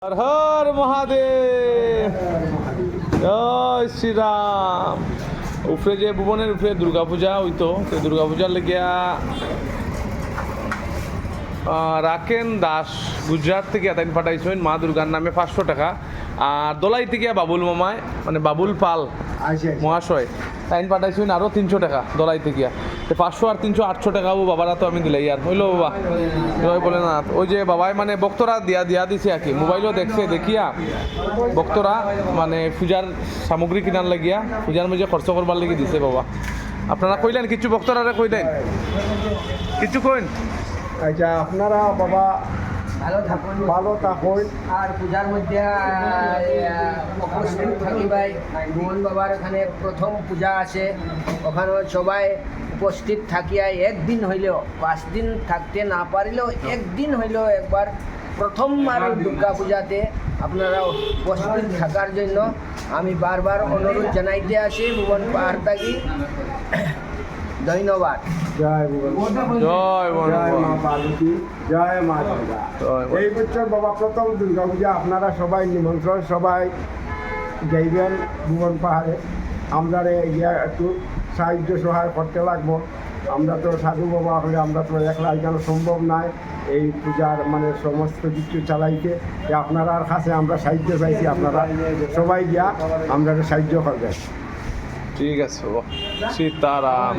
হর হর মহাদেব, জয় শ্রীরাম। উপরে যে ভুবনের উপরে দুর্গাপূজা হইতো, তো দুর্গাপূজার লেগিয়া রাকেন দাস গুজরাট থেকে এতদিন পাঠাইছেন মা দুর্গার নামে 500 টাকা। আর দোলাই থেকে বাবুল মামায় মানে বাবুল পাল মহাশয় তাইন পাঠাইছেন আরও 300 টাকা দোলাই থেকে। 500 আর 300 800 টাকা বাবারা তো আমি দিলাই আর হইলো বাবা জয় বলে না। ওই যে বাবাই মানে ভক্তরা দিয়া দিছে আর কি, মোবাইলও দেখছে দেখিয়া ভক্তরা মানে পূজার সামগ্রী কিনার লাগিয়া পূজার মধ্যে খরচ করবার লেগে দিছে বাবা। আপনারা কইলেন কিছু ভক্তরা কইলেন কিছু কইন? আচ্ছা, আপনারা বাবা ভালো থাকুন। আর পূজার মধ্যে উপস্থিত থাকিবাই। মোহন বাবার এখানে প্রথম পূজা আছে, ওখানে সবাই উপস্থিত থাকিয়া একদিন হইলেও 5 দিন থাকতে না পারিলেও একদিন হইলেও একবার প্রথম আর দুর্গা পূজাতে আপনারা উপস্থিত থাকার জন্য আমি বারবার অনুরোধ জানাইতে আসি ভুবন পাহাড় থাকি। ধন্যবাদ। জয় ভগবান, জয় জয় মা পার্বতী, জয় মা দুর্গা। এই বছর বাবা প্রথম দুর্গা পূজা, আপনারা সবাই নিমন্ত্রণ, সবাই যাইবেন ভুবন পাহাড়ে। আমরা গিয়া একটু সাহায্য সহায় করতে লাগবো। আমরা তো সাধু বাবা হলে আমরা তো একলা এখানে সম্ভব নয় এই পূজার মানে সমস্ত কিছু চালাইতে। আপনার কাছে আমরা সাহায্য চাইছি, আপনারা সবাই গিয়া আমরা সাহায্য করবেন। ঠিক আছে বাবা, সীতারাম।